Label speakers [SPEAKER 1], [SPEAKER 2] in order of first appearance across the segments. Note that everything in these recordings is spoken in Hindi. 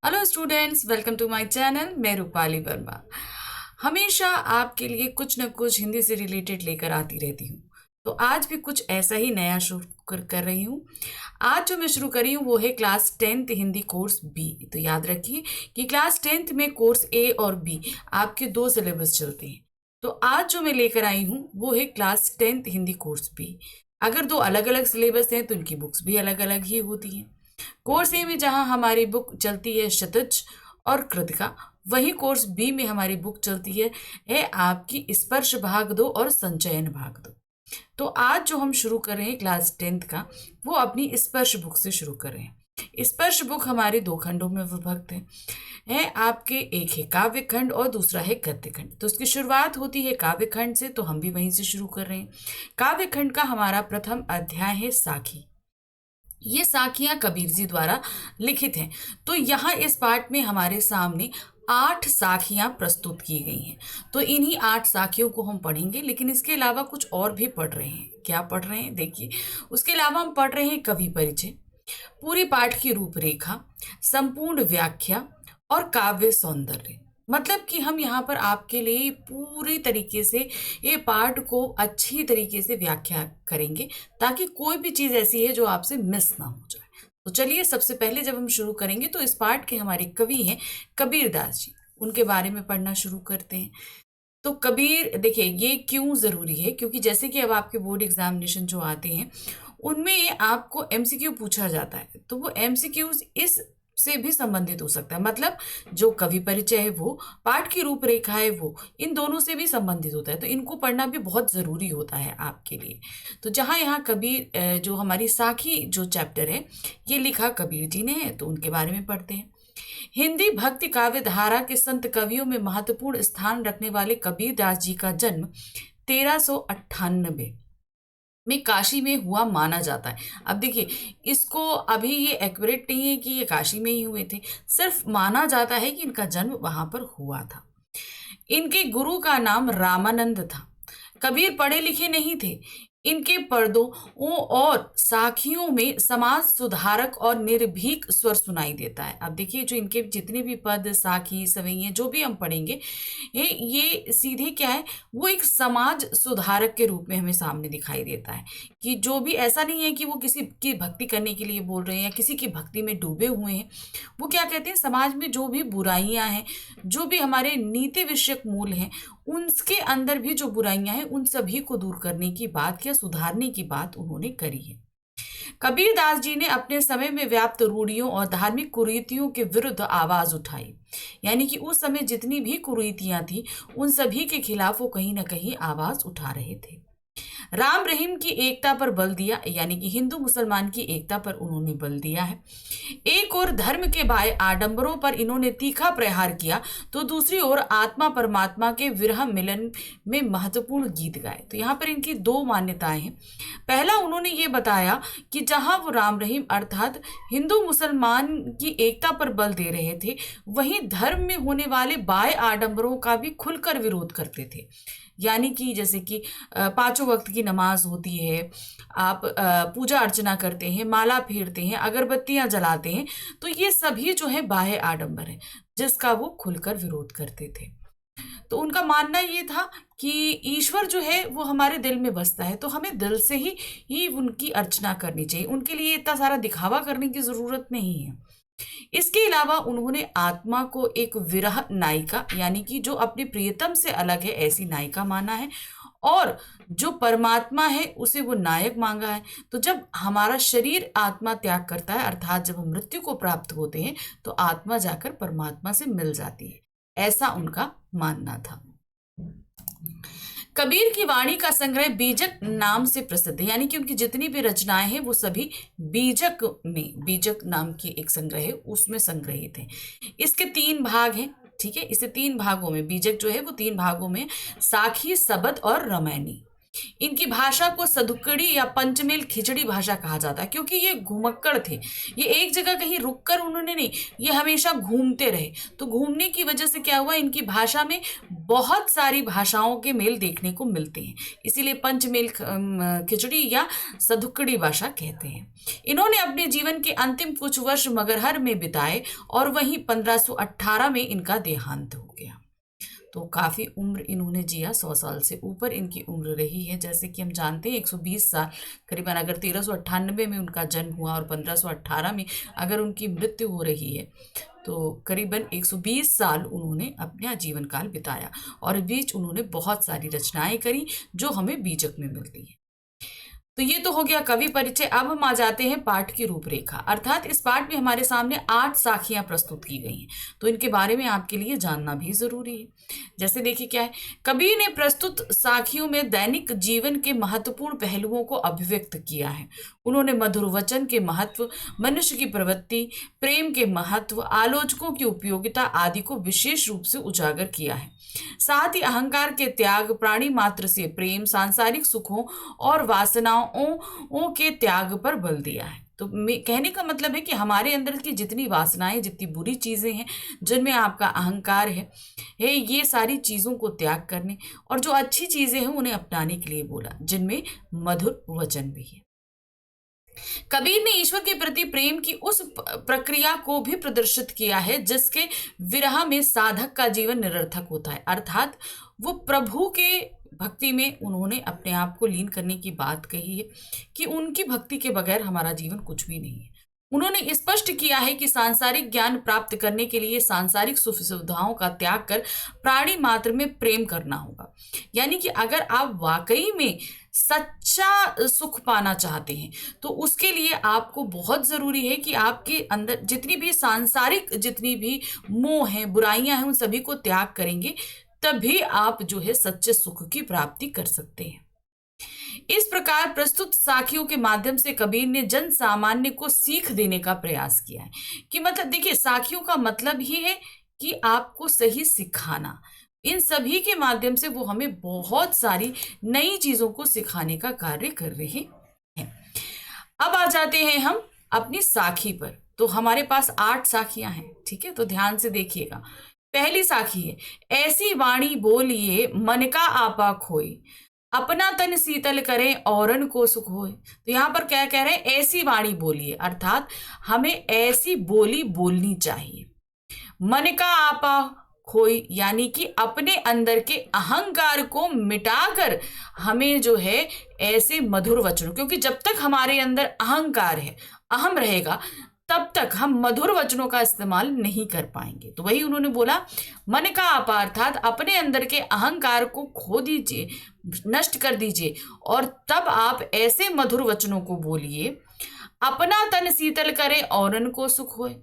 [SPEAKER 1] Hello students, welcome to my channel. मैं रूपाली वर्मा हमेशा आपके लिए कुछ न कुछ हिंदी से रिलेटेड लेकर आती रहती हूँ। तो आज भी कुछ ऐसा ही नया शुरू कर रही हूँ। आज जो मैं शुरू कर रही हूँ वो है class 10th Hindi course B. तो याद रखिए कि क्लास 10th में कोर्स ए और बी आपके दो सिलेबस चलते हैं। तो आज जो मैं लेकर आई हूँ वो है class 10th Hindi course B. अगर दो अलग अलग सिलेबस हैं तो उनकी बुक्स भी अलग अलग ही होती हैं। कोर्स ए में जहां हमारी बुक चलती है शतज और कृतिका, वही कोर्स बी में हमारी बुक चलती है आपकी स्पर्श भाग 2 और संचयन भाग 2। तो आज जो हम शुरू कर रहे हैं क्लास 10th का, वो अपनी स्पर्श बुक से शुरू कर रहे हैं। स्पर्श बुक हमारे दो खंडों में विभक्त है आपके, एक है काव्य खंड और दूसरा है गद्य खंड। तो उसकी शुरुआत होती है काव्य खंड से, तो हम भी वहीं से शुरू कर रहे हैं। काव्य खंड का हमारा प्रथम अध्याय है साखी। ये साखियां कबीर जी द्वारा लिखित हैं। तो यहाँ इस पाठ में हमारे सामने 8 साखियां प्रस्तुत की गई हैं। तो इन्हीं 8 साखियों को हम पढ़ेंगे, लेकिन इसके अलावा कुछ और भी पढ़ रहे हैं। क्या पढ़ रहे हैं देखिए। उसके अलावा हम पढ़ रहे हैं कवि परिचय, पूरी पाठ की रूपरेखा, संपूर्ण व्याख्या और काव्य सौंदर्य। मतलब कि हम यहाँ पर आपके लिए पूरी तरीके से ये पाठ को अच्छी तरीके से व्याख्या करेंगे, ताकि कोई भी चीज़ ऐसी है जो आपसे मिस ना हो जाए। तो चलिए, सबसे पहले जब हम शुरू करेंगे तो इस पाठ के हमारे कवि हैं कबीर दास जी, उनके बारे में पढ़ना शुरू करते हैं। तो कबीर, देखिए ये क्यों ज़रूरी है, क्योंकि जैसे कि अब आपके बोर्ड एग्जामिनेशन जो आते हैं उनमें आपको एमसीक्यू पूछा जाता है। तो वो एमसीक्यूज इस से भी संबंधित हो सकता है। मतलब जो कवि परिचय है वो, पाठ की रूपरेखा है वो, इन दोनों से भी संबंधित होता है। तो इनको पढ़ना भी बहुत ज़रूरी होता है आपके लिए। तो जहाँ यहाँ कबीर, जो हमारी साखी जो चैप्टर है ये लिखा कबीर जी ने है, तो उनके बारे में पढ़ते हैं। हिंदी भक्ति काव्य धारा के संत कवियों में महत्वपूर्ण स्थान रखने वाले कबीर दास जी का जन्म 1398 में काशी में हुआ माना जाता है। अब देखिए, इसको अभी ये एक्यूरेट नहीं है कि ये काशी में ही हुए थे, सिर्फ माना जाता है कि इनका जन्म वहां पर हुआ था। इनके गुरु का नाम रामानंद था। कबीर पढ़े लिखे नहीं थे। इनके पर्दों और साखियों में समाज सुधारक और निर्भीक स्वर सुनाई देता है। अब देखिए, जो इनके जितने भी पद, साखी, सवैये जो भी हम पढ़ेंगे, ये सीधे क्या है, वो एक समाज सुधारक के रूप में हमें सामने दिखाई देता है। कि जो भी, ऐसा नहीं है कि वो किसी की भक्ति करने के लिए बोल रहे हैं या किसी की भक्ति में डूबे हुए हैं। वो क्या कहते हैं, समाज में जो भी बुराइयां हैं, जो भी हमारे नीति विषयक मूल हैं, उनके अंदर भी जो बुराइयां हैं उन सभी को दूर करने की बात या सुधारने की बात उन्होंने करी है। कबीर दास जी ने अपने समय में व्याप्त रूढ़ियों और धार्मिक कुरीतियों के विरुद्ध आवाज उठाई। यानी कि उस समय जितनी भी कुरीतियां थी उन सभी के खिलाफ वो कहीं ना कहीं आवाज उठा रहे थे। राम रहीम की एकता पर बल दिया, यानी कि हिंदू मुसलमान की एकता पर उन्होंने बल दिया है। एक ओर धर्म के बाह्य आडंबरों पर इन्होंने तीखा प्रहार किया, तो दूसरी ओर आत्मा परमात्मा के विरह मिलन में महत्वपूर्ण गीत गाए। तो यहाँ पर इनकी दो मान्यताएं हैं। पहला, उन्होंने ये बताया कि जहां वो राम रहीम अर्थात हिंदू मुसलमान की एकता पर बल दे रहे थे, वहीं धर्म में होने वाले बाह्य आडंबरों का भी खुलकर विरोध करते थे। यानी कि जैसे कि 5 वक्त की नमाज होती है, आप पूजा अर्चना करते हैं, माला फेरते हैं, अगरबत्तियां जलाते हैं, तो ये सभी जो है बाह्य आडंबर है, जिसका वो खुलकर विरोध करते थे। तो उनका मानना ये था कि ईश्वर जो है वो हमारे दिल में बसता है, तो हमें दिल से ही उनकी अर्चना करनी चाहिए। उनके लिए इतना सारा दिखावा करने की जरूरत नहीं है। इसके अलावा उन्होंने आत्मा को एक विरह नायिका, यानी कि जो अपने प्रियतम से अलग है, ऐसी नायिका माना है, और जो परमात्मा है उसे वो नायक मांगा है। तो जब हमारा शरीर आत्मा त्याग करता है, अर्थात जब हम मृत्यु को प्राप्त होते हैं, तो आत्मा जाकर परमात्मा से मिल जाती है, ऐसा उनका मानना था। कबीर की वाणी का संग्रह बीजक नाम से प्रसिद्ध है, यानी कि उनकी जितनी भी रचनाएं हैं वो सभी बीजक में, बीजक नाम की एक संग्रह है उसमें संग्रहित है। इसके 3 भाग हैं, ठीक है। इसे 3 भागों में, बीजक जो है वो 3 भागों में, साखी, सबद और रामायणी। इनकी भाषा को सदुक्कड़ी या पंचमेल खिचड़ी भाषा कहा जाता है, क्योंकि ये घुमक्कड़ थे। ये एक जगह कहीं रुककर उन्होंने नहीं, ये हमेशा घूमते रहे। तो घूमने की वजह से क्या हुआ, इनकी भाषा में बहुत सारी भाषाओं के मेल देखने को मिलते हैं, इसीलिए पंचमेल खिचड़ी या सदुक्कड़ी भाषा कहते हैं। इन्होंने अपने जीवन के अंतिम कुछ वर्ष मगहर में बिताए और वहीं 1518 में इनका देहांत हो गया। तो काफ़ी उम्र इन्होंने जिया, 100 साल से ऊपर इनकी उम्र रही है। जैसे कि हम जानते हैं 120 साल करीबन, अगर 1398 में उनका जन्म हुआ और 1518 में अगर उनकी मृत्यु हो रही है, तो करीबन 120 साल उन्होंने अपना जीवन काल बिताया और बीच उन्होंने बहुत सारी रचनाएं करी जो हमें बीजक में मिलती है। तो ये तो हो गया कवि परिचय। अब हम आ जाते हैं पाठ की रूपरेखा, अर्थात इस पाठ में हमारे सामने 8 साखियां प्रस्तुत की गई हैं, तो इनके बारे में आपके लिए जानना भी जरूरी है। जैसे देखिए क्या है, कवि ने प्रस्तुत साखियों में दैनिक जीवन के महत्वपूर्ण पहलुओं को अभिव्यक्त किया है। उन्होंने मधुर वचन के महत्व, मनुष्य की प्रवृत्ति, प्रेम के महत्व, आलोचकों की उपयोगिता आदि को विशेष रूप से उजागर किया है। साथ ही अहंकार के त्याग, प्राणी मात्र से प्रेम, सांसारिक सुखों और वासनाओं के त्याग पर बल दिया है। तो कहने का मतलब है कि हमारे अंदर की जितनी वासनाएं, जितनी बुरी चीजें हैं, जिनमें आपका अहंकार है ये सारी चीजों को त्याग करने और जो अच्छी चीजें हैं उन्हें अपनाने के लिए बोला, जिनमें मधुर वचन भी है। कबीर ने ईश्वर के प्रति प्रेम की उस प्रक्रिया को भी प्रदर्शित किया है जिसके विरह में साधक का जीवन निरर्थक होता है, अर्थात वो प्रभु के भक्ति में उन्होंने अपने आप को लीन करने की बात कही है कि उनकी भक्ति के बगैर हमारा जीवन कुछ भी नहीं है। उन्होंने स्पष्ट किया है कि सांसारिक ज्ञान प्राप्त करने के लिए सांसारिक सुख सुविधाओं का त्याग कर प्राणी मात्र में प्रेम करना होगा। यानी कि अगर आप वाकई में सच्चा सुख पाना चाहते हैं तो उसके लिए आपको बहुत जरूरी है कि आपके अंदर जितनी भी सांसारिक जितनी भी मोह हैं, बुराइयां हैं, उन सभी को त्याग करेंगे, तभी आप जो है सच्चे सुख की प्राप्ति कर सकते हैं। इस प्रकार प्रस्तुत साखियों के माध्यम से कबीर ने जन सामान्य को सीख देने का प्रयास किया है कि मतलब देखिए, साखियों का मतलब ही है कि आपको सही सिखाना। इन सभी के माध्यम से वो हमें बहुत सारी नई चीजों को सिखाने का कार्य कर रहे हैं। अब आ जाते हैं हम अपनी साखी पर। तो हमारे पास 8 साखियां हैं, ठीक है, तो ध्यान से देखिएगा। पहली साखी है, ऐसी वाणी बोलिए मन का आपा खोई, अपना तन शीतल करें औरन को सुख होए। तो यहाँ पर क्या कह रहे हैं, ऐसी वाणी बोलिए, अर्थात हमें ऐसी बोली बोलनी चाहिए। मन का आपा खोई यानी कि अपने अंदर के अहंकार को मिटाकर हमें जो है ऐसे मधुर वचनों, क्योंकि जब तक हमारे अंदर अहंकार है, अहम रहेगा, तब तक हम मधुर वचनों का इस्तेमाल नहीं कर पाएंगे। तो वही उन्होंने बोला, मन का आपा अर्थात अपने अंदर के अहंकार को खो दीजिए, नष्ट कर दीजिए और तब आप ऐसे मधुर वचनों को बोलिए, अपना तन शीतल करे औरन को सुख होए,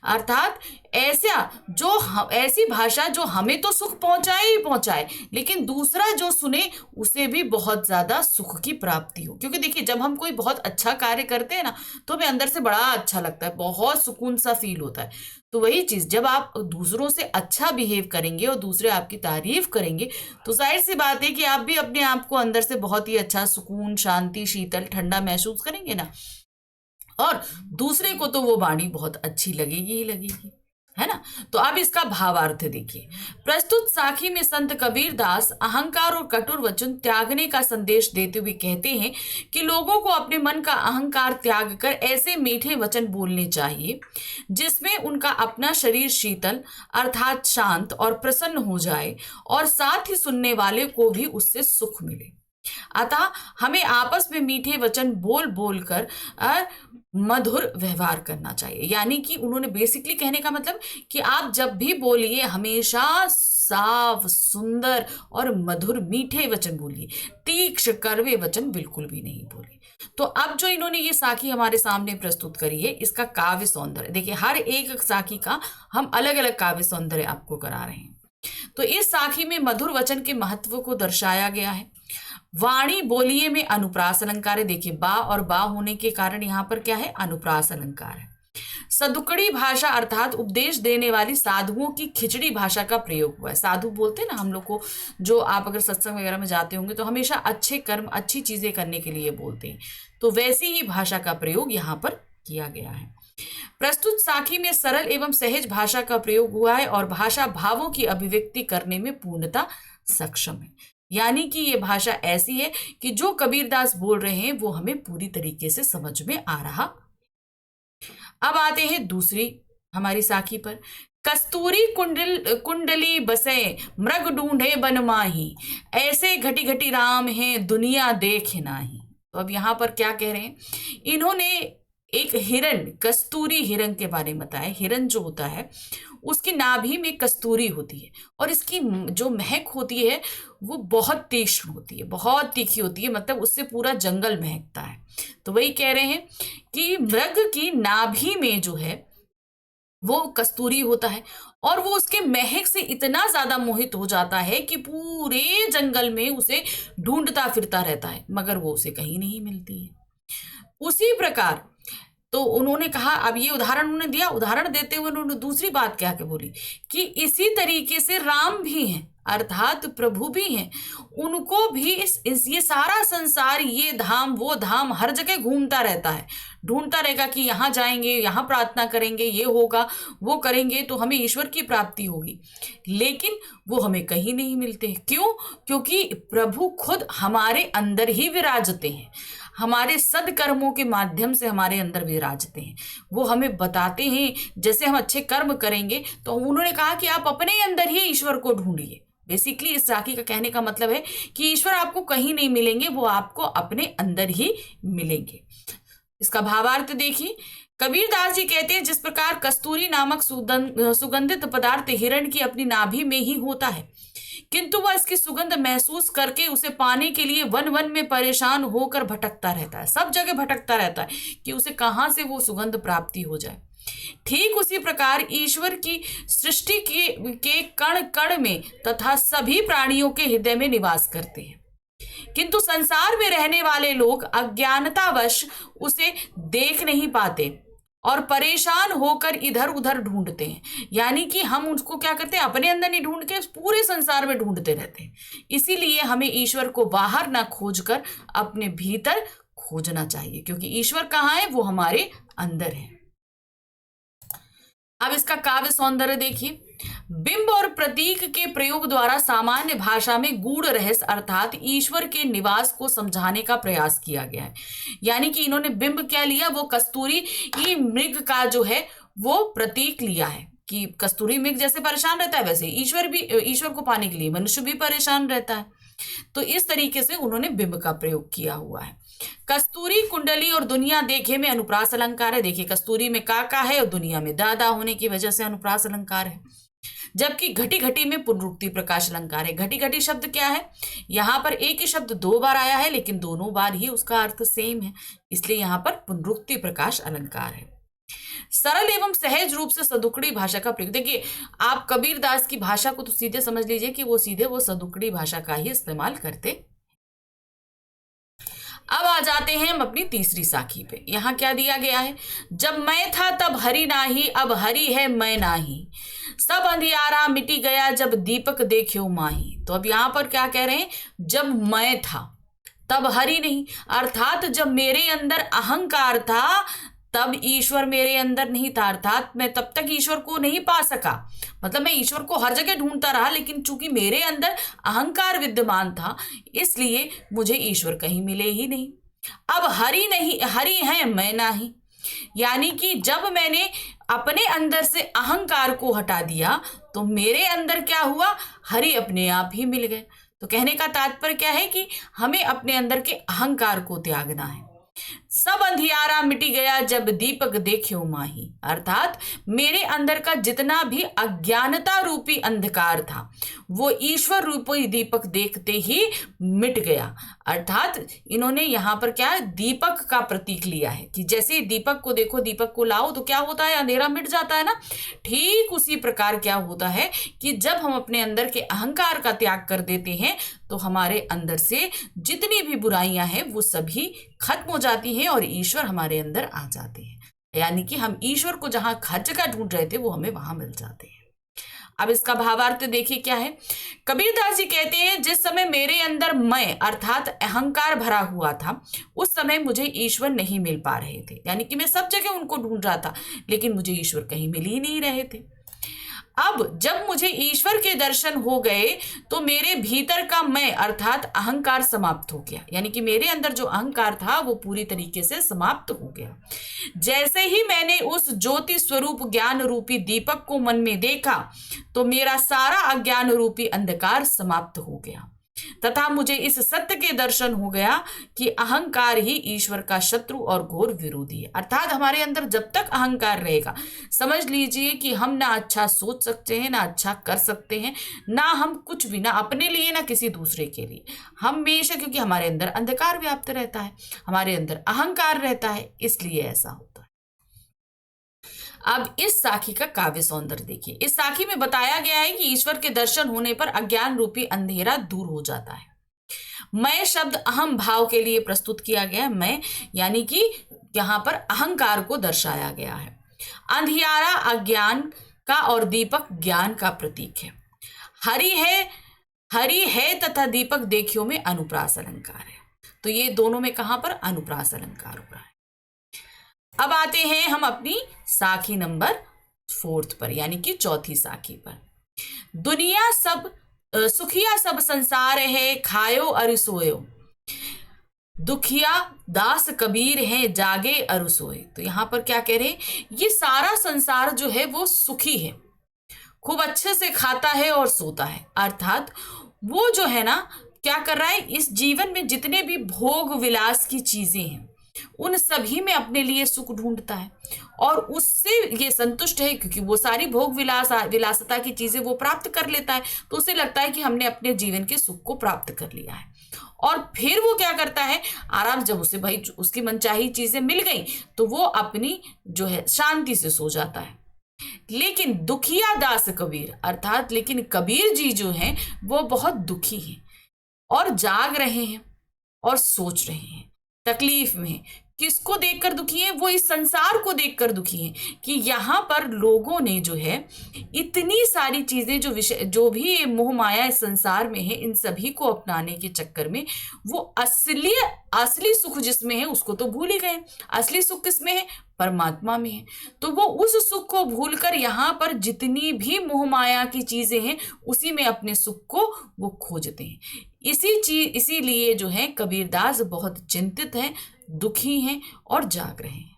[SPEAKER 1] अर्थात ऐसी भाषा जो हमें तो सुख पहुंचाए ही पहुंचाए, लेकिन दूसरा जो सुने उसे भी बहुत ज्यादा सुख की प्राप्ति हो। क्योंकि देखिए, जब हम कोई बहुत अच्छा कार्य करते हैं ना, तो हमें अंदर से बड़ा अच्छा लगता है, बहुत सुकून सा फील होता है। तो वही चीज जब आप दूसरों से अच्छा बिहेव करेंगे और दूसरे आपकी तारीफ करेंगे, तो जाहिर सी बात है कि आप भी अपने आप को अंदर से बहुत ही अच्छा, सुकून, शांति, शीतल, ठंडा महसूस करेंगे ना, और दूसरे को तो वो वाणी बहुत अच्छी लगेगी ही लगेगी, है ना। तो अब इसका भावार्थ देखिए। प्रस्तुत साखी में संत कबीर दास अहंकार और कटुर वचन त्यागने का संदेश देते हुए कहते हैं कि लोगों को अपने मन का अहंकार त्याग कर ऐसे मीठे वचन बोलने चाहिए जिसमें उनका अपना शरीर शीतल अर्थात शांत और प्रसन्न हो जाए और साथ ही सुनने वाले को भी उससे सुख मिले। अतः हमें आपस में मीठे वचन बोल बोल कर मधुर व्यवहार करना चाहिए। यानी कि उन्होंने बेसिकली कहने का मतलब कि आप जब भी बोलिए हमेशा साफ, सुंदर और मधुर मीठे वचन बोलिए, तीक्ष्ण कड़वे वचन बिल्कुल भी नहीं बोलिए। तो अब जो इन्होंने ये साखी हमारे सामने प्रस्तुत करी है, इसका काव्य सौंदर्य देखिए, हर एक साखी का हम अलग अलग काव्य सौंदर्य आपको करा रहे हैं। तो इस साखी में मधुर वचन के महत्व को दर्शाया गया है। वाणी बोलिए में अनुप्रास अलंकार है, देखिए बा और बा होने के कारण यहाँ पर क्या है, अनुप्रास अलंकार है। सदुकड़ी भाषा अर्थात उपदेश देने वाली साधुओं की खिचड़ी भाषा का प्रयोग हुआ है। साधु बोलते हैं ना हम लोग को, जो आप अगर सत्संग वगैरह में जाते होंगे तो हमेशा अच्छे कर्म अच्छी चीजें करने के लिए बोलते हैं, तो वैसी ही भाषा का प्रयोग यहाँ पर किया गया है। प्रस्तुत साखी में सरल एवं सहज भाषा का प्रयोग हुआ है और भाषा भावों की अभिव्यक्ति करने में पूर्णतः सक्षम है। यानी कि ये भाषा ऐसी है कि जो कबीरदास बोल रहे हैं वो हमें पूरी तरीके से समझ में आ रहा। अब आते हैं दूसरी हमारी साखी पर। कस्तूरी कुंडली बसे मृग ढूंढे बन माही, ऐसे घटी घटी राम हैं दुनिया देखे नाही। तो अब यहाँ पर क्या कह रहे हैं, इन्होंने एक हिरण, कस्तूरी हिरण के बारे में बताया। हिरण जो होता है उसकी नाभि में कस्तूरी होती है और इसकी जो महक होती है वो बहुत तीक्ष्ण होती है, बहुत तीखी होती है, मतलब उससे पूरा जंगल महकता है। तो वही कह रहे हैं कि मृग की नाभि में जो है वो कस्तूरी होता है और वो उसके महक से इतना ज्यादा मोहित हो जाता है कि पूरे जंगल में उसे ढूंढता फिरता रहता है, मगर वो उसे कहीं नहीं मिलती है। उसी प्रकार तो उन्होंने कहा, अब ये उदाहरण उन्होंने दिया, उदाहरण देते हुए उन्होंने दूसरी बात क्या के बोली कि इसी तरीके से राम भी हैं अर्थात प्रभु भी हैं, उनको भी ये सारा संसार, ये धाम वो धाम, हर जगह घूमता रहता है, ढूंढता रहेगा कि यहाँ जाएंगे, यहाँ प्रार्थना करेंगे, ये होगा, वो करेंगे तो हमें ईश्वर की प्राप्ति होगी, लेकिन वो हमें कहीं नहीं मिलते। क्यों? क्योंकि प्रभु खुद हमारे अंदर ही विराजते हैं, हमारे सदकर्मों के माध्यम से हमारे अंदर विराजते हैं। वो हमें बताते हैं जैसे हम अच्छे कर्म करेंगे, तो उन्होंने कहा कि आप अपने अंदर ही ईश्वर को ढूंढिए। बेसिकली इस राखी का कहने का मतलब है कि ईश्वर आपको कहीं नहीं मिलेंगे, वो आपको अपने अंदर ही मिलेंगे। इसका भावार्थ देखिए, कबीरदास जी कहते हैं जिस प्रकार कस्तूरी नामक सुगंधित पदार्थ हिरण की अपनी नाभि में ही होता है, किंतु वह इसकी सुगंध महसूस करके उसे पाने के लिए वन वन में परेशान होकर भटकता रहता है, सब जगह भटकता रहता है कि उसे कहाँ से वो सुगंध प्राप्ति हो जाए। ठीक उसी प्रकार ईश्वर की सृष्टि के कण कण में तथा सभी प्राणियों के हृदय में निवास करते हैं, किंतु संसार में रहने वाले लोग अज्ञानतावश उसे देख नहीं पाते और परेशान होकर इधर उधर ढूंढते हैं। यानी कि हम उसको क्या करते हैं, अपने अंदर नहीं ढूंढ के पूरे संसार में ढूंढते रहते हैं। इसीलिए हमें ईश्वर को बाहर ना खोजकर अपने भीतर खोजना चाहिए, क्योंकि ईश्वर कहाँ है, वो हमारे अंदर है। अब इसका काव्य सौंदर्य देखिए, बिंब और प्रतीक के प्रयोग द्वारा सामान्य भाषा में गूढ़ रहस्य अर्थात ईश्वर के निवास को समझाने का प्रयास किया गया है। यानी कि इन्होंने बिंब क्या लिया, वो कस्तूरी ही मृग का जो है वो प्रतीक लिया है कि कस्तूरी मृग जैसे परेशान रहता है वैसे ईश्वर को पाने के लिए मनुष्य भी परेशान रहता है। तो इस तरीके से उन्होंने बिंब का प्रयोग किया हुआ है। कस्तूरी कुंडली और दुनिया देखे में अनुप्रास अलंकार है। देखिए कस्तूरी में काका है और दुनिया में दादा होने की वजह से अनुप्रास अलंकार है, जबकि घटी घटी में पुनरुक्ति प्रकाश अलंकार है। घटी घटी शब्द क्या है, यहाँ पर एक ही शब्द दो बार आया है लेकिन दोनों बार ही उसका अर्थ सेम है, इसलिए यहाँ पर पुनरुक्ति प्रकाश अलंकार है। सरल एवं सहज रूप से सदुकड़ी भाषा का प्रयोग, देखिए आप कबीरदास की भाषा को तो सीधे समझ लीजिए कि वो सीधे वो सदुकड़ी भाषा का ही इस्तेमाल करते। अब आ जाते हैं हम अपनी तीसरी साखी पे। यहाँ क्या दिया गया है, जब मैं था तब हरि नाही, अब हरि है मैं नाही, सब अंधियारा मिटी गया जब दीपक देख्यो माही। तो अब यहाँ पर क्या कह रहे हैं, जब मैं था तब हरि नहीं, अर्थात जब मेरे अंदर अहंकार था तब ईश्वर मेरे अंदर नहीं था, अर्थात मैं तब तक ईश्वर को नहीं पा सका। मतलब मैं ईश्वर को हर जगह ढूंढता रहा, लेकिन चूंकि मेरे अंदर अहंकार विद्यमान था इसलिए मुझे ईश्वर कहीं मिले ही नहीं। अब हरि नहीं, हरि है मैं नहीं, यानी कि जब मैंने अपने अंदर से अहंकार को हटा दिया तो मेरे अंदर क्या हुआ, हरि अपने आप ही मिल गए। तो कहने का तात्पर्य क्या है कि हमें अपने अंदर के अहंकार को त्यागना है। सब अंधियारा मिटी गया जब दीपक देख्यो माही, अर्थात मेरे अंदर का जितना भी अज्ञानता रूपी अंधकार था वो ईश्वर रूपी दीपक देखते ही मिट गया। अर्थात इन्होंने यहाँ पर क्या है, दीपक का प्रतीक लिया है कि जैसे दीपक को देखो, दीपक को लाओ तो क्या होता है, अंधेरा मिट जाता है ना। ठीक उसी प्रकार क्या होता है कि जब हम अपने अंदर के अहंकार का त्याग कर देते हैं तो हमारे अंदर से जितनी भी बुराइयां हैं वो सभी खत्म हो जाती हैं और ईश्वर हमारे अंदर आ जाते हैं। यानी कि हम ईश्वर को जहां हर जगह ढूंढ रहे थे वो हमें वहां मिल जाते हैं। अब इसका भावार्थ देखिए क्या है। कबीरदास जी कहते हैं, जिस समय मेरे अंदर मैं अर्थात अहंकार भरा हुआ था, उस समय मुझे ईश्वर नहीं मिल पा रहे थे। यानी कि मैं सब जगह उनको ढूंढ रहा था, लेकिन मुझे ईश्वर कहीं मिल ही नहीं रहे थे। अब जब मुझे ईश्वर के दर्शन हो गए तो मेरे भीतर का मैं अर्थात अहंकार समाप्त हो गया। यानी कि मेरे अंदर जो अहंकार था वो पूरी तरीके से समाप्त हो गया। जैसे ही मैंने उस ज्योति स्वरूप ज्ञान रूपी दीपक को मन में देखा तो मेरा सारा अज्ञान रूपी अंधकार समाप्त हो गया, तथा मुझे इस सत्य के दर्शन हो गया कि अहंकार ही ईश्वर का शत्रु और घोर विरोधी है। अर्थात हमारे अंदर जब तक अहंकार रहेगा, समझ लीजिए कि हम ना अच्छा सोच सकते हैं, ना अच्छा कर सकते हैं, ना हम कुछ भी, ना अपने लिए ना किसी दूसरे के लिए। हमेशा, क्योंकि हमारे अंदर अंधकार व्याप्त रहता है, हमारे अंदर अहंकार रहता है, इसलिए ऐसा होता है। अब इस साखी का काव्य सौंदर्य देखिए। इस साखी में बताया गया है कि ईश्वर के दर्शन होने पर अज्ञान रूपी अंधेरा दूर हो जाता है। मैं शब्द अहम भाव के लिए प्रस्तुत किया गया है। मैं यानी कि यहां पर अहंकार को दर्शाया गया है। अंधियारा अज्ञान का और दीपक ज्ञान का प्रतीक है। हरि है तथा दीपक देखियो में अनुप्रास अलंकार है। तो ये दोनों में कहां पर अनुप्रास अलंकार हो रहा है। अब आते हैं हम अपनी साखी नंबर 4 पर, यानी कि चौथी साखी पर। दुनिया सब सुखिया सब संसार है, खायो अरु सोयो, दुखिया दास कबीर है, जागे अरु सोए। तो यहां पर क्या कह रहे हैं, ये सारा संसार जो है वो सुखी है, खूब अच्छे से खाता है और सोता है। अर्थात वो जो है ना क्या कर रहा है, इस जीवन में जितने भी भोग विलास की चीजें हैं उन सभी में अपने लिए सुख ढूंढता है और उससे ये संतुष्ट है, क्योंकि वो सारी भोग विलासता की चीजें वो प्राप्त कर लेता है। तो उसे लगता है कि हमने अपने जीवन के सुख को प्राप्त कर लिया है। और फिर वो क्या करता है, आराम, जब उसे भाई उसकी मनचाही चीजें मिल गई तो वो अपनी जो है शांति से सो जाता है। लेकिन दुखिया दास कबीर, अर्थात लेकिन कबीर जी जो हैं वो बहुत दुखी हैं और जाग रहे हैं और सोच रहे हैं, तकलीफ में। किसको देखकर दुखी है, वो इस संसार को देखकर दुखी है कि यहाँ पर लोगों ने जो है इतनी सारी चीजें जो भी मोह माया इस संसार में है, इन सभी को अपनाने के चक्कर में वो असली सुख जिसमें है उसको तो भूल ही गए। असली सुख किसमें है, परमात्मा में है। तो वो उस सुख को भूलकर यहाँ पर जितनी भी मोह माया की चीजें हैं उसी में अपने सुख को वो खोजते हैं। इसीलिए जो है कबीरदास बहुत चिंतित हैं, दुखी हैं और जाग रहे हैं।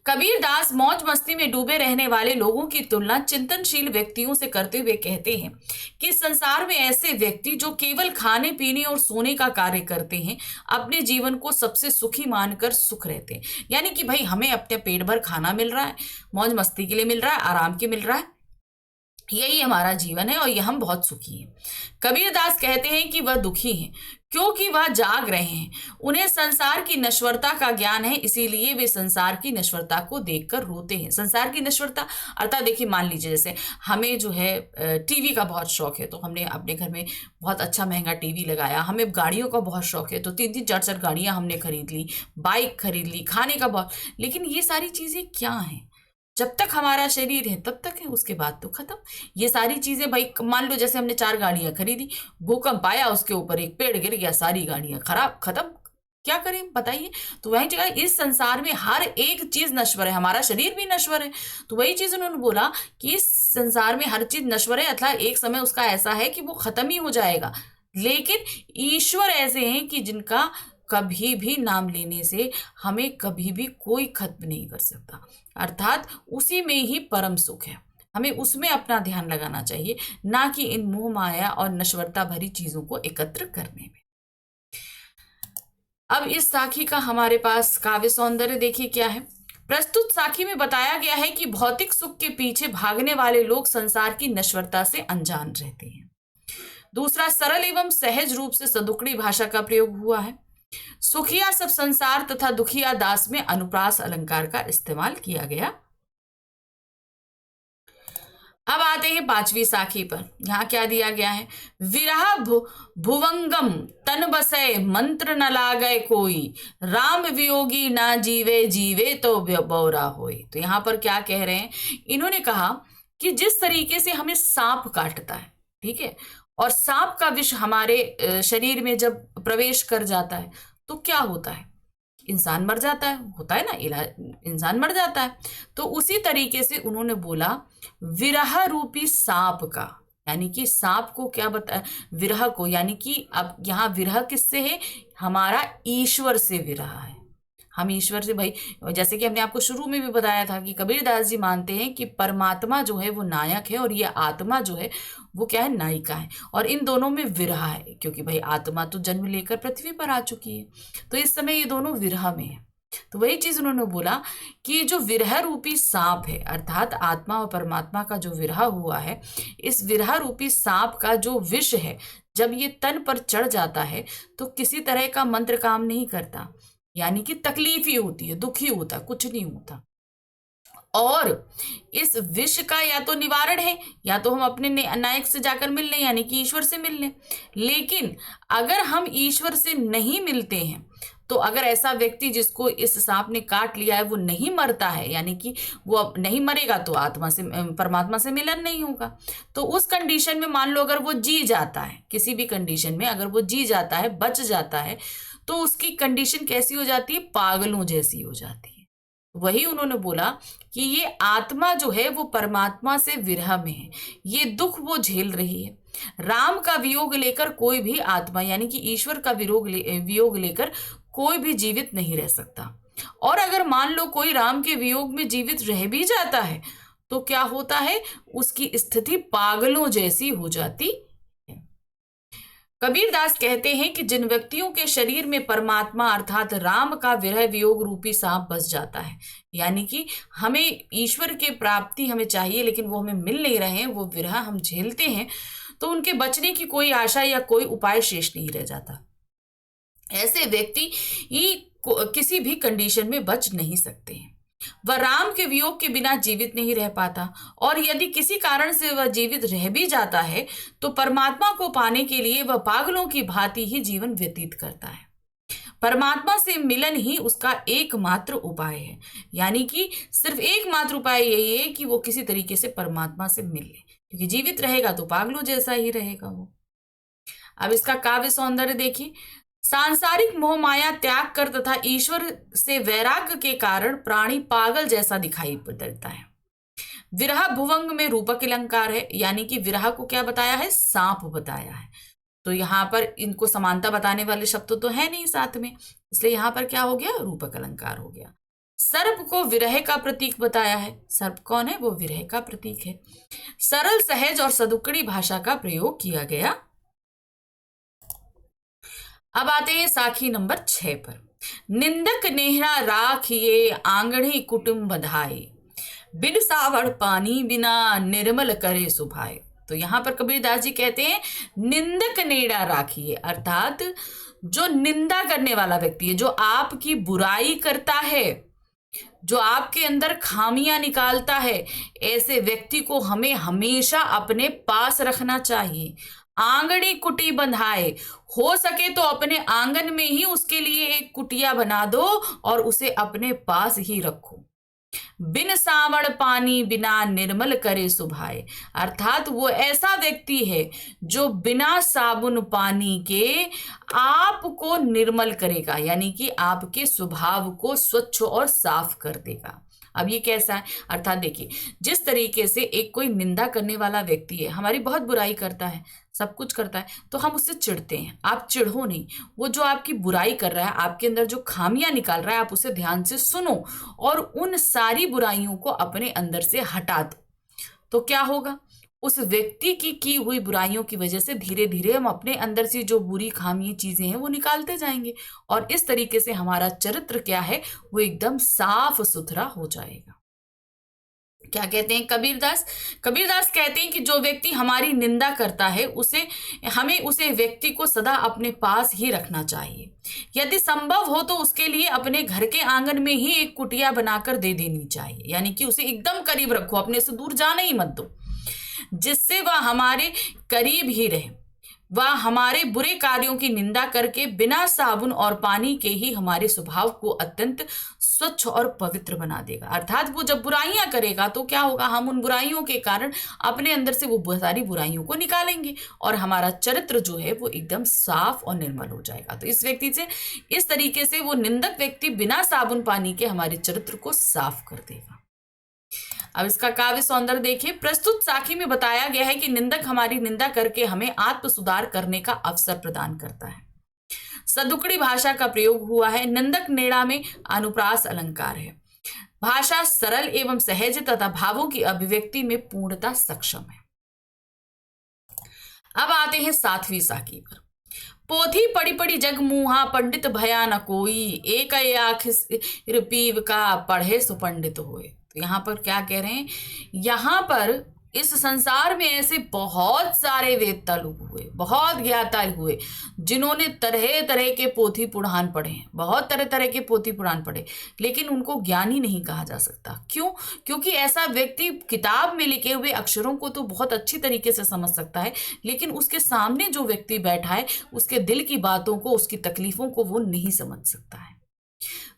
[SPEAKER 1] कबीरदास मौज मस्ती में डूबे रहने वाले लोगों की तुलना चिंतनशील व्यक्तियों से करते हुए कहते हैं कि संसार में ऐसे व्यक्ति जो केवल खाने पीने और सोने का कार्य करते हैं, अपने जीवन को सबसे सुखी मानकर सुख रहते हैं। यानी कि भाई हमें अपने पेट भर खाना मिल रहा है, मौज मस्ती के लिए मिल रहा है, आराम के मिल रहा है, यही हमारा जीवन है और ये हम बहुत सुखी हैं। कबीरदास कहते हैं कि वह दुखी हैं क्योंकि वह जाग रहे हैं। उन्हें संसार की नश्वरता का ज्ञान है, इसीलिए वे संसार की नश्वरता को देखकर रोते हैं। संसार की नश्वरता अर्थात देखिए, मान लीजिए जैसे हमें जो है टीवी का बहुत शौक है, तो हमने अपने घर में बहुत अच्छा महंगा टीवी लगाया। हमें गाड़ियों का बहुत शौक है, तो 3-3 4-4 गाड़ियां हमने खरीद ली, बाइक खरीद ली, खाने का बहुत। लेकिन ये सारी चीजें क्या हैं, जब तक हमारा शरीर है तब तक है, उसके बाद तो खत्म। ये सारी चीजें भाई मान लो जैसे हमने 4 गाड़ियां खरीदी, भूकंप आया, उसके ऊपर एक पेड़ गिर गया, सारी गाड़ियां खराब, खत्म, क्या करें बताइए। तो वही जगह इस संसार में हर एक चीज नश्वर है, हमारा शरीर भी नश्वर है। तो वही चीज उन्होंने बोला कि इस संसार में हर चीज नश्वर है, अर्थात एक समय उसका ऐसा है कि वो खत्म ही हो जाएगा। लेकिन ईश्वर ऐसे हैं कि जिनका कभी भी नाम लेने से हमें कभी भी कोई खत्म नहीं कर सकता। अर्थात उसी में ही परम सुख है, हमें उसमें अपना ध्यान लगाना चाहिए, ना कि इन मोह माया और नश्वरता भरी चीजों को एकत्र करने में। अब इस साखी का हमारे पास काव्य सौंदर्य देखिए क्या है। प्रस्तुत साखी में बताया गया है कि भौतिक सुख के पीछे भागने वाले लोग संसार की नश्वरता से अनजान रहते हैं। दूसरा, सरल एवं सहज रूप से सदुकड़ी भाषा का प्रयोग हुआ है। सुखिया सब संसार तथा दुखिया दास में अनुप्रास अलंकार का इस्तेमाल किया गया। अब आते हैं पांचवी साखी पर। यहाँ क्या दिया गया है, विरह भुवंगम तन बसै मंत्र न लागय कोई, राम वियोगी ना जीवे जीवे तो बौरा होय। तो यहाँ पर क्या कह रहे हैं, इन्होंने कहा कि जिस तरीके से हमें सांप काटता है, ठीक है, और सांप का विष हमारे शरीर में जब प्रवेश कर जाता है तो क्या होता है, इंसान मर जाता है, होता है ना, इलाज, इंसान मर जाता है। तो उसी तरीके से उन्होंने बोला विरह रूपी सांप का, यानी कि सांप को क्या बता, विरह को, यानी कि अब यहाँ विरह किससे है, हमारा ईश्वर से विरह है। हम ईश्वर से, भाई जैसे कि हमने आपको शुरू में भी बताया था कि कबीरदास जी मानते हैं कि परमात्मा जो है वो नायक है और ये आत्मा जो है वो क्या है, नायिका है, और इन दोनों में विरह है, क्योंकि भाई आत्मा तो जन्म लेकर पृथ्वी पर आ चुकी है, तो इस समय ये दोनों विरह में है। तो वही चीज उन्होंने बोला कि जो विरह रूपी सांप है, अर्थात आत्मा और परमात्मा का जो विरह हुआ है, इस विरह रूपी सांप का जो विष है जब ये तन पर चढ़ जाता है तो किसी तरह का मंत्र काम नहीं करता, यानी कि तकलीफ ही होती है, दुखी होता, कुछ नहीं होता। और इस विष का या तो निवारण है, या तो हम अपने नायक से जाकर मिल लें, यानी कि ईश्वर से मिल लें। लेकिन अगर हम ईश्वर से नहीं मिलते हैं, तो अगर ऐसा व्यक्ति जिसको इस सांप ने काट लिया है वो नहीं मरता है, यानी कि वो अब नहीं मरेगा, तो आत्मा से, परमात्मा से मिलन नहीं होगा। तो उस कंडीशन में मान लो अगर वो जी जाता है, किसी भी कंडीशन में अगर वो जी जाता है, बच जाता है, तो उसकी कंडीशन कैसी हो जाती है, पागलों जैसी हो जाती है। वही उन्होंने बोला कि ये आत्मा जो है वो परमात्मा से विरह में है, ये दुख वो झेल रही है। राम का वियोग लेकर कोई भी आत्मा, यानी कि ईश्वर का वियोग लेकर कोई भी जीवित नहीं रह सकता। और अगर मान लो कोई राम के वियोग में जीवित रह भी जाता है तो क्या होता है, उसकी स्थिति पागलों जैसी हो जाती। कबीरदास कहते हैं कि जिन व्यक्तियों के शरीर में परमात्मा अर्थात राम का विरह वियोग रूपी सांप बस जाता है, यानी कि हमें ईश्वर के प्राप्ति हमें चाहिए लेकिन वो हमें मिल नहीं रहे हैं, वो विरह हम झेलते हैं, तो उनके बचने की कोई आशा या कोई उपाय शेष नहीं रह जाता। ऐसे व्यक्ति किसी भी कंडीशन में बच नहीं सकते हैं। वह राम के वियोग के बिना जीवित नहीं रह पाता, और यदि किसी कारण से वह जीवित रह भी जाता है तो परमात्मा को पाने के लिए वह पागलों की भांति ही जीवन व्यतीत करता है। परमात्मा से मिलन ही उसका एकमात्र उपाय है, यानी कि सिर्फ एकमात्र उपाय यही है कि वो किसी तरीके से परमात्मा से मिल ले, क्योंकि जीवित रहेगा तो पागलों जैसा ही रहेगा वो। अब इसका काव्य सौंदर्य देखिए, सांसारिक मोह माया त्याग कर तथा ईश्वर से वैराग्य के कारण प्राणी पागल जैसा दिखाई पड़ता है। विरह भुवंग में रूपक अलंकार है, यानी कि विरह को क्या बताया है, सांप बताया है। तो यहाँ पर इनको समानता बताने वाले शब्द तो है नहीं साथ में, इसलिए यहाँ पर क्या हो गया, रूपक अलंकार हो गया। सर्प को विरह का प्रतीक बताया है। सर्प कौन है, वो विरह का प्रतीक है। सरल सहज और सदुक्कड़ी भाषा का प्रयोग किया गया। अब आते हैं साखी नंबर 6 पर। निंदक नेहरा राखिए आंगणी कुटुंब बधाए, बिन सावड़ पानी बिना निर्मल करे सुभाए। तो यहाँ पर कबीरदास जी कहते हैं निंदक नेड़ा राखिए, अर्थात जो निंदा करने वाला व्यक्ति है, जो आपकी बुराई करता है, जो आपके अंदर खामियां निकालता है, ऐसे व्यक्ति को हमें हमेशा अपने पास रखना चाहिए। आंगणी कुटी बंधाए, हो सके तो अपने आंगन में ही उसके लिए एक कुटिया बना दो और उसे अपने पास ही रखो। बिन सावड़ पानी बिना निर्मल करे सुभाए, अर्थात वो ऐसा व्यक्ति है जो बिना साबुन पानी के आपको निर्मल करेगा, यानी कि आपके स्वभाव को स्वच्छ और साफ कर देगा। अब ये कैसा है, अर्थात देखिए, जिस तरीके से एक कोई निंदा करने वाला व्यक्ति है, हमारी बहुत बुराई करता है, सब कुछ करता है, तो हम उससे चिढ़ते हैं। आप चिढ़ो नहीं, वो जो आपकी बुराई कर रहा है, आपके अंदर जो खामियां निकाल रहा है, आप उसे ध्यान से सुनो और उन सारी बुराइयों को अपने अंदर से हटा दो। तो क्या होगा, उस व्यक्ति की हुई बुराइयों की वजह से धीरे धीरे हम अपने अंदर से जो बुरी खामी चीजें हैं वो निकालते जाएंगे, और इस तरीके से हमारा चरित्र क्या है, वो एकदम साफ सुथरा हो जाएगा। क्या कहते हैं कबीरदास, कबीरदास कहते हैं कि जो व्यक्ति हमारी निंदा करता है हमें उसे व्यक्ति को सदा अपने पास ही रखना चाहिए। यदि संभव हो तो उसके लिए अपने घर के आंगन में ही एक कुटिया बनाकर दे देनी चाहिए, यानी कि उसे एकदम करीब रखो, अपने से दूर जाने ही मत दो। जिससे वह हमारे करीब ही रहे। वह हमारे बुरे कार्यों की निंदा करके बिना साबुन और पानी के ही हमारे स्वभाव को अत्यंत स्वच्छ और पवित्र बना देगा। अर्थात वो जब बुराइयां करेगा तो क्या होगा, हम उन बुराइयों के कारण अपने अंदर से वो सारी बुराइयों को निकालेंगे और हमारा चरित्र जो है वो एकदम साफ और निर्मल हो जाएगा। तो इस व्यक्ति से, इस तरीके से वो निंदक व्यक्ति बिना साबुन पानी के हमारे चरित्र को साफ कर देगा। अब इसका काव्य सौंदर्य देखिए। प्रस्तुत साखी में बताया गया है कि निंदक हमारी निंदा करके हमें आत्म सुधार करने का अवसर प्रदान करता है। सदुकड़ी भाषा का प्रयोग हुआ है। निंदक नेड़ा में अनुप्रास अलंकार है। भाषा सरल एवं सहज तथा भावों की अभिव्यक्ति में पूर्णता सक्षम है। अब आते हैं 7वीं साखी पर। पोथी पड़ी पड़ी जग मुहा, पंडित भया न कोई, एक आखिर पीव का पढ़े सुपंडित होए। तो यहाँ पर क्या कह रहे हैं, यहाँ पर इस संसार में ऐसे बहुत सारे वेत्ता लोग हुए, बहुत ज्ञाता हुए, जिन्होंने तरह तरह के पोथी पुराण पढ़े, बहुत तरह तरह के पोथी पुराण पढ़े, लेकिन उनको ज्ञानी नहीं कहा जा सकता। क्यों? क्योंकि ऐसा व्यक्ति किताब में लिखे हुए अक्षरों को तो बहुत अच्छी तरीके से समझ सकता है, लेकिन उसके सामने जो व्यक्ति बैठा है उसके दिल की बातों को, उसकी तकलीफों को वो नहीं समझ सकता है।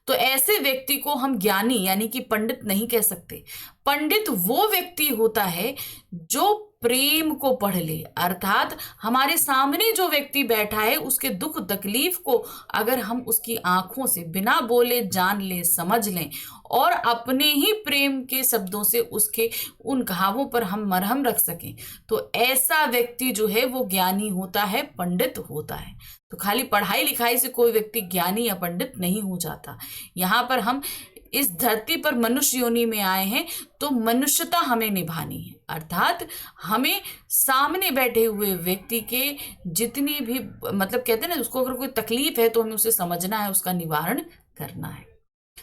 [SPEAKER 1] तो ऐसे व्यक्ति को हम ज्ञानी यानी कि पंडित नहीं कह सकते। पंडित वो व्यक्ति होता है जो प्रेम को पढ़ ले, अर्थात हमारे सामने जो व्यक्ति बैठा है उसके दुख तकलीफ को अगर हम उसकी आंखों से बिना बोले जान लें, समझ लें और अपने ही प्रेम के शब्दों से उसके उन घावों पर हम मरहम रख सकें, तो ऐसा व्यक्ति जो है वो ज्ञानी होता है, पंडित होता है। तो खाली पढ़ाई लिखाई से कोई व्यक्ति ज्ञानी या पंडित नहीं हो जाता। यहाँ पर हम इस धरती पर मनुष्य योनि में आए हैं तो मनुष्यता हमें निभानी है, अर्थात हमें सामने बैठे हुए व्यक्ति के जितनी भी मतलब कहते हैं ना, उसको अगर कोई तकलीफ है तो हमें उसे समझना है, उसका निवारण करना है।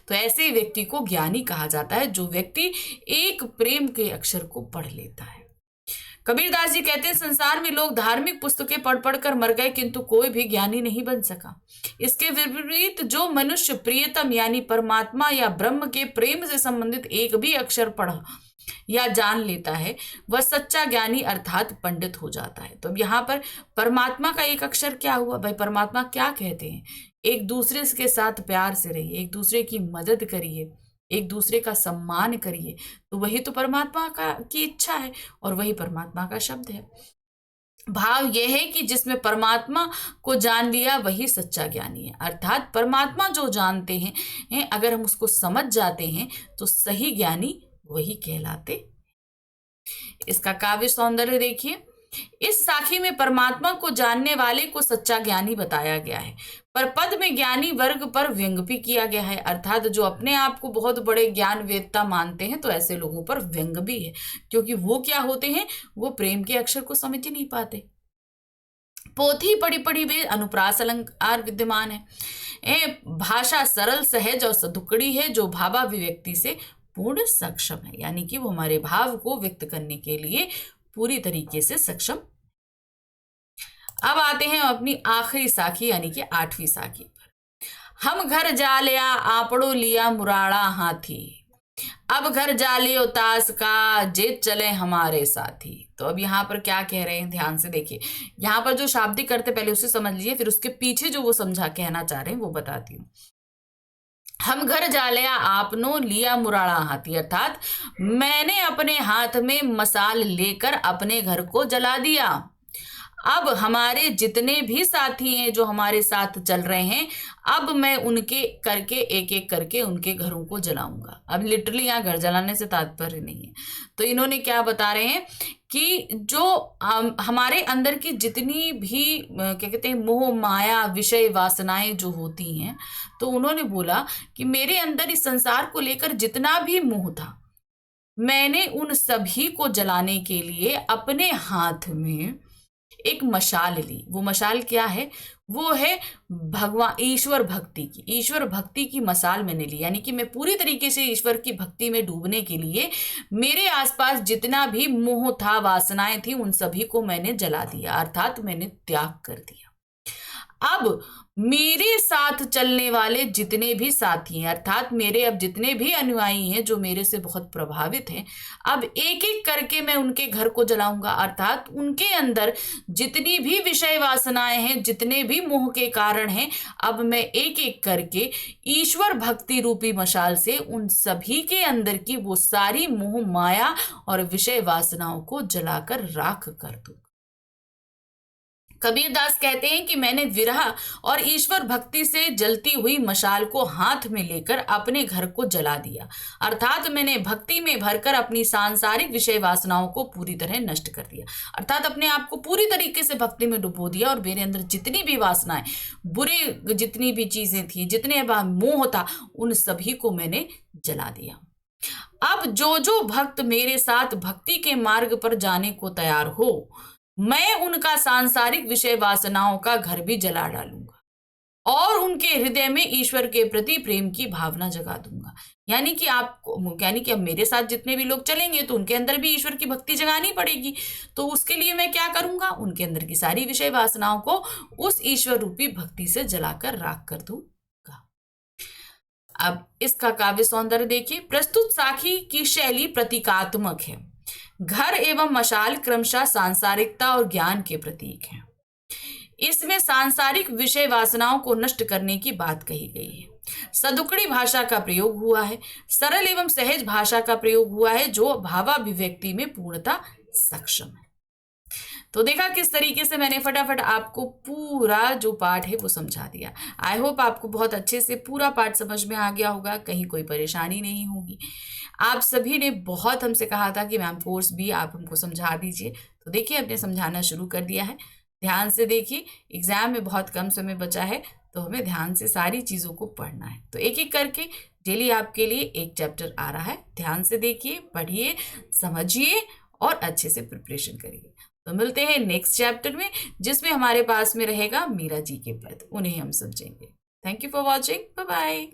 [SPEAKER 1] तो ऐसे व्यक्ति को ज्ञानी कहा जाता है जो व्यक्ति एक प्रेम के अक्षर को पढ़ लेता है। कबीरदास जी कहते हैं, संसार में लोग धार्मिक पुस्तकें पढ़ पढ़ कर मर गए किंतु कोई भी ज्ञानी नहीं बन सका। इसके विपरीत जो मनुष्य प्रियतम यानी परमात्मा या ब्रह्म के प्रेम से संबंधित एक भी अक्षर पढ़ा या जान लेता है वह सच्चा ज्ञानी अर्थात पंडित हो जाता है। तो अब यहाँ पर परमात्मा का एक अक्षर क्या हुआ भाई? परमात्मा क्या कहते हैं? एक दूसरे के साथ प्यार से रहिए, एक दूसरे की मदद करिए, एक दूसरे का सम्मान करिए, तो वही तो परमात्मा की इच्छा है और वही परमात्मा का शब्द है। भाव यह है कि जिसमें परमात्मा को जान लिया वही सच्चा ज्ञानी है, अर्थात परमात्मा जो जानते हैं अगर हम उसको समझ जाते हैं तो सही ज्ञानी वही कहलाते। इसका काव्य सौंदर्य देखिए। इस साखी में परमात्मा को जानने वाले को सच्चा ज्ञानी बताया गया है, पर पद में ज्ञानी वर्ग पर व्यंग भी किया गया है, अर्थात जो अपने आप को बहुत बड़े ज्ञान वेत्ता मानते हैं तो ऐसे लोगों पर व्यंग भी है, क्योंकि वो क्या होते हैं, वो प्रेम के अक्षर को समझ ही नहीं पाते। पोथी पड़ी पड़ी वे अनुप्रास अलंकार विद्यमान है। भाषा सरल सहज और सदुकड़ी है जो भावाभिव्यक्ति से पूर्ण सक्षम है, यानी कि वो हमारे भाव को व्यक्त करने के लिए पूरी तरीके से सक्षम। अब आते हैं अपनी आखिरी साखी यानी कि 8वीं साखी पर। हम घर जा लिया आपड़ो लिया मुराड़ा हाथी, अब घर जा लियो तास का जेत चले हमारे साथी। तो अब यहाँ पर क्या कह रहे हैं, ध्यान से देखिए। यहाँ पर जो शाब्दिक करते पहले उसे समझ लीजिए, फिर उसके पीछे जो वो समझा कहना चाह रहे हैं वो बताती हूँ। हम घर जा लिया आपनो लिया मुराड़ा हाथी, अर्थात मैंने अपने हाथ में मसाल लेकर अपने घर को जला दिया। अब हमारे जितने भी साथी हैं जो हमारे साथ चल रहे हैं, अब मैं उनके करके एक एक करके उनके घरों को जलाऊंगा। अब लिटरली यहाँ घर जलाने से तात्पर्य नहीं है। तो इन्होंने क्या बता रहे हैं कि जो हमारे अंदर की जितनी भी क्या कहते हैं मोह माया विषय वासनाएं जो होती हैं, तो उन्होंने बोला कि मेरे अंदर इस संसार को लेकर जितना भी मोह था, मैंने उन सभी को जलाने के लिए अपने हाथ में एक मशाल ली। वो मशाल क्या है? वो है भगवान ईश्वर भक्ति की, ईश्वर भक्ति की मशाल मैंने ली, यानी कि मैं पूरी तरीके से ईश्वर की भक्ति में डूबने के लिए मेरे आसपास जितना भी मोह था वासनाएं थी उन सभी को मैंने जला दिया, अर्थात मैंने त्याग कर दिया। अब मेरे साथ चलने वाले जितने भी साथी हैं, अर्थात मेरे अब जितने भी अनुयायी हैं जो मेरे से बहुत प्रभावित हैं, अब एक एक करके मैं उनके घर को जलाऊंगा। अर्थात उनके अंदर जितनी भी विषय वासनाएं हैं, जितने भी मोह के कारण हैं, अब मैं एक एक करके ईश्वर भक्ति रूपी मशाल से उन सभी के अंदर की वो सारी मोह माया और विषय वासनाओं को जलाकर राख कर दूं। कबीरदास कहते हैं कि मैंने विरह और ईश्वर भक्ति से जलती हुई मशाल को हाथ में लेकर अपने घर को जला दिया। अर्थात मैंने भक्ति में भरकर अपनी सांसारिक विषय वासनाओं को पूरी तरह नष्ट कर दिया। अर्थात अपने आप को पूरी तरीके से भक्ति में डुबो दिया और मेरे अंदर जितनी भी वासनाएं, बुरे जितनी भी चीजें थी, जितने मोह था, उन सभी को मैंने जला दिया। अब जो जो भक्त मेरे साथ भक्ति के मार्ग पर जाने को तैयार हो, मैं उनका सांसारिक विषय वासनाओं का घर भी जला डालूंगा और उनके हृदय में ईश्वर के प्रति प्रेम की भावना जगा दूंगा। यानी कि अब मेरे साथ जितने भी लोग चलेंगे तो उनके अंदर भी ईश्वर की भक्ति जगानी पड़ेगी। तो उसके लिए मैं क्या करूंगा, उनके अंदर की सारी विषय वासनाओं को उस ईश्वर रूपी भक्ति से जलाकर राख कर दूंगा। अब इसका काव्य सौंदर्य देखिए। प्रस्तुत साखी की शैली प्रतीकात्मक है। घर एवं मशाल क्रमशः सांसारिकता और ज्ञान के प्रतीक हैं। इसमें सांसारिक विषय वासनाओं को नष्ट करने की बात कही गई है। सदुकड़ी भाषा का प्रयोग हुआ है। सरल एवं सहज भाषा का प्रयोग हुआ है जो भावाभिव्यक्ति में पूर्णतः सक्षम है। तो देखा किस तरीके से मैंने फटाफट आपको पूरा जो पाठ है वो समझा दिया। आई होप आपको बहुत अच्छे से पूरा पाठ समझ में आ गया होगा, कहीं कोई परेशानी नहीं होगी। आप सभी ने बहुत हमसे कहा था कि मैम कोर्स भी आप हमको समझा दीजिए, तो देखिए हमने समझाना शुरू कर दिया है। ध्यान से देखिए, एग्जाम में बहुत कम समय बचा है तो हमें ध्यान से सारी चीज़ों को पढ़ना है। तो एक एक करके डेली आपके लिए एक चैप्टर आ रहा है। ध्यान से देखिए, पढ़िए, समझिए और अच्छे से प्रिपरेशन करिए। तो मिलते हैं नेक्स्ट चैप्टर में, जिसमें हमारे पास में रहेगा मीरा जी के पद, उन्हें हम समझेंगे। Thank you for watching, bye bye.